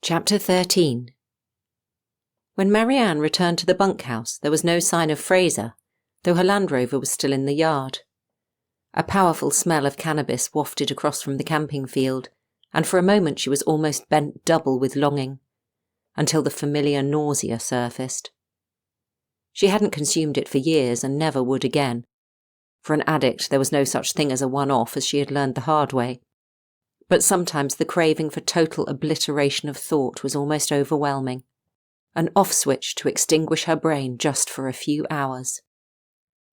Chapter 13. When Marianne returned to the bunkhouse, there was no sign of Fraser, though her Land Rover was still in the yard. A powerful smell of cannabis wafted across from the camping field, and for a moment she was almost bent double with longing, until the familiar nausea surfaced. She hadn't consumed it for years and never would again. For an addict, there was no such thing as a one-off, as she had learned the hard way. But sometimes the craving for total obliteration of thought was almost overwhelming. An off switch to extinguish her brain just for a few hours.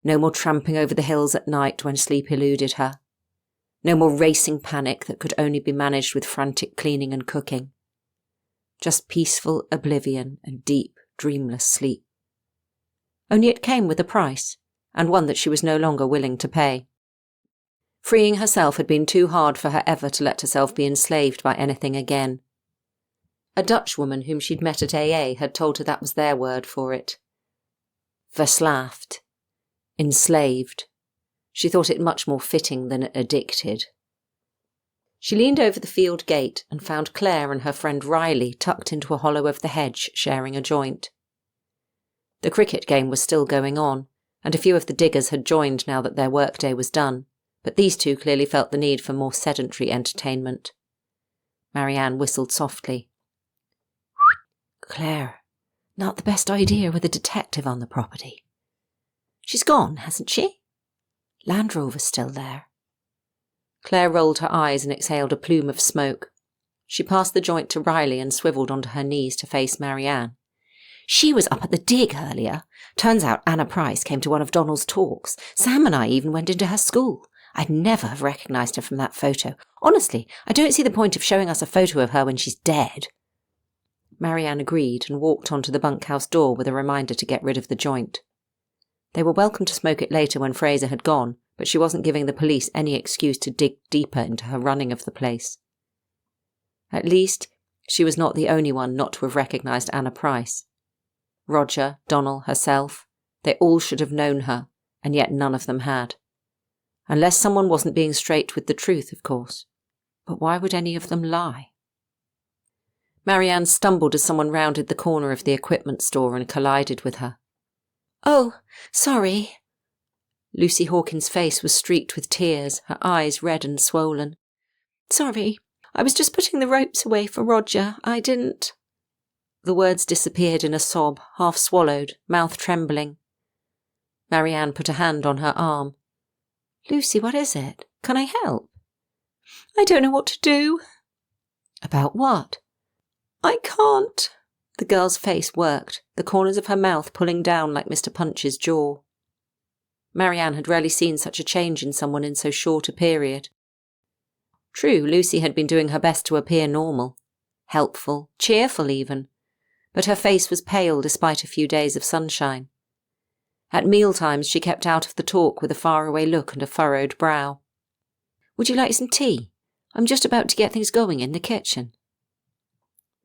No more tramping over the hills at night when sleep eluded her. No more racing panic that could only be managed with frantic cleaning and cooking. Just peaceful oblivion and deep, dreamless sleep. Only it came with a price, and one that she was no longer willing to pay. Freeing herself had been too hard for her ever to let herself be enslaved by anything again. A Dutch woman whom she'd met at AA had told her that was their word for it. Verslaafd. Enslaved. She thought it much more fitting than addicted. She leaned over the field gate and found Claire and her friend Riley tucked into a hollow of the hedge, sharing a joint. The cricket game was still going on, and a few of the diggers had joined now that their workday was done, but these two clearly felt the need for more sedentary entertainment. Marianne whistled softly. Claire, not the best idea with a detective on the property. She's gone, hasn't she? Land Rover's still there. Claire rolled her eyes and exhaled a plume of smoke. She passed the joint to Riley and swivelled onto her knees to face Marianne. She was up at the dig earlier. Turns out Anna Price came to one of Donald's talks. Sam and I even went into her school. I'd never have recognised her from that photo. Honestly, I don't see the point of showing us a photo of her when she's dead. Marianne agreed and walked onto the bunkhouse door with a reminder to get rid of the joint. They were welcome to smoke it later when Fraser had gone, but she wasn't giving the police any excuse to dig deeper into her running of the place. At least, she was not the only one not to have recognised Anna Price. Roger, Donald, herself, they all should have known her, and yet none of them had. Unless someone wasn't being straight with the truth, of course. But why would any of them lie? Marianne stumbled as someone rounded the corner of the equipment store and collided with her. Oh, sorry. Lucy Hawkins' face was streaked with tears, her eyes red and swollen. Sorry, I was just putting the ropes away for Roger. I didn't... The words disappeared in a sob, half swallowed, mouth trembling. Marianne put a hand on her arm. Lucy, what is it? Can I help? I don't know what to do. About what? I can't. The girl's face worked, the corners of her mouth pulling down like Mr. Punch's jaw. Marianne had rarely seen such a change in someone in so short a period. True, Lucy had been doing her best to appear normal, helpful, cheerful even, but her face was pale despite a few days of sunshine. At mealtimes she kept out of the talk with a faraway look and a furrowed brow. Would you like some tea? I'm just about to get things going in the kitchen.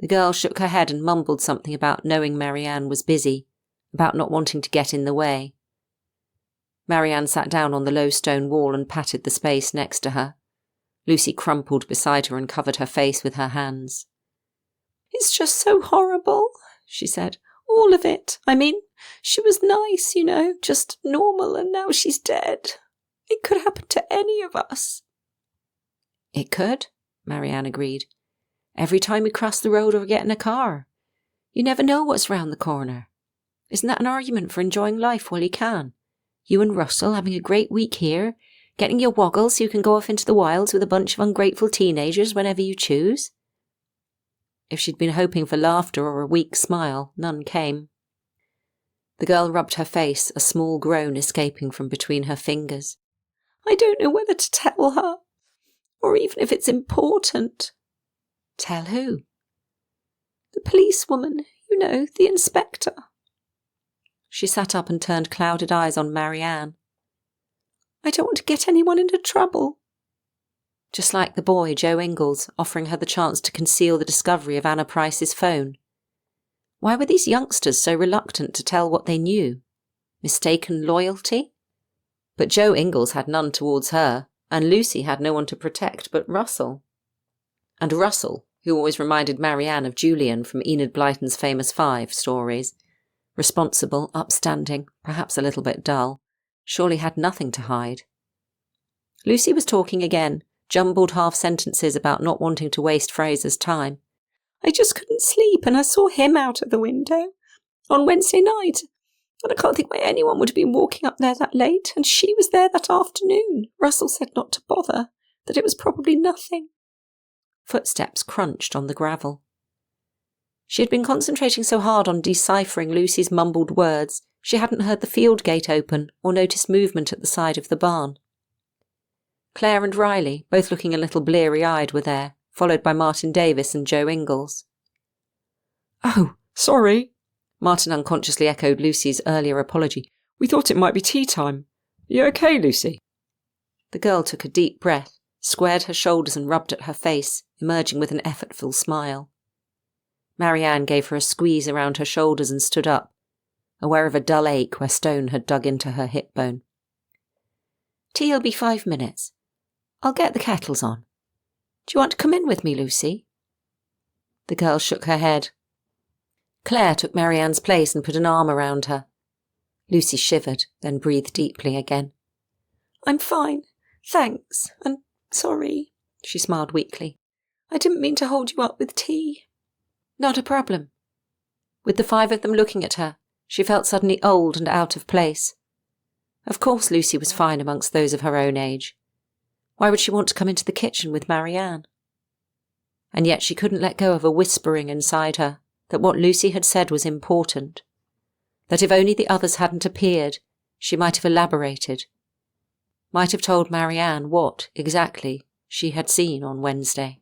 The girl shook her head and mumbled something about knowing Marianne was busy, about not wanting to get in the way. Marianne sat down on the low stone wall and patted the space next to her. Lucy crumpled beside her and covered her face with her hands. It's just so horrible, she said. All of it. I mean, she was nice, you know, just normal, and now she's dead. It could happen to any of us. It could, Marianne agreed. Every time we cross the road or get in a car. You never know what's round the corner. Isn't that an argument for enjoying life while you can? You and Russell having a great week here, getting your woggle so you can go off into the wilds with a bunch of ungrateful teenagers whenever you choose. If she'd been hoping for laughter or a weak smile, none came. The girl rubbed her face, a small groan escaping from between her fingers. I don't know whether to tell her, or even if it's important. Tell who? The policewoman, you know, the inspector. She sat up and turned clouded eyes on Marianne. I don't want to get anyone into trouble. Just like the boy, Joe Ingalls, offering her the chance to conceal the discovery of Anna Price's phone. Why were these youngsters so reluctant to tell what they knew? Mistaken loyalty? But Joe Ingalls had none towards her, and Lucy had no one to protect but Russell. And Russell, who always reminded Marianne of Julian from Enid Blyton's famous 5 stories. Responsible, upstanding, perhaps a little bit dull, surely had nothing to hide. Lucy was talking again, jumbled half-sentences about not wanting to waste Fraser's time. I just couldn't sleep, and I saw him out of the window on Wednesday night, and I can't think why anyone would have been walking up there that late, and she was there that afternoon. Russell said not to bother, that it was probably nothing. Footsteps crunched on the gravel. She had been concentrating so hard on deciphering Lucy's mumbled words, she hadn't heard the field gate open or noticed movement at the side of the barn. Claire and Riley, both looking a little bleary-eyed, were there, followed by Martin Davis and Joe Ingalls. Oh, sorry. Martin unconsciously echoed Lucy's earlier apology. We thought it might be tea time. You okay, Lucy? The girl took a deep breath, squared her shoulders and rubbed at her face, emerging with an effortful smile. Marianne gave her a squeeze around her shoulders and stood up, aware of a dull ache where stone had dug into her hip bone. Tea'll be 5 minutes. I'll get the kettles on. Do you want to come in with me, Lucy? The girl shook her head. Claire took Marianne's place and put an arm around her. Lucy shivered, then breathed deeply again. I'm fine, thanks, and sorry, she smiled weakly. I didn't mean to hold you up with tea. Not a problem. With the 5 of them looking at her, she felt suddenly old and out of place. Of course Lucy was fine amongst those of her own age. Why would she want to come into the kitchen with Marianne? And yet she couldn't let go of a whispering inside her that what Lucy had said was important, that if only the others hadn't appeared, she might have elaborated, might have told Marianne what, exactly, she had seen on Wednesday.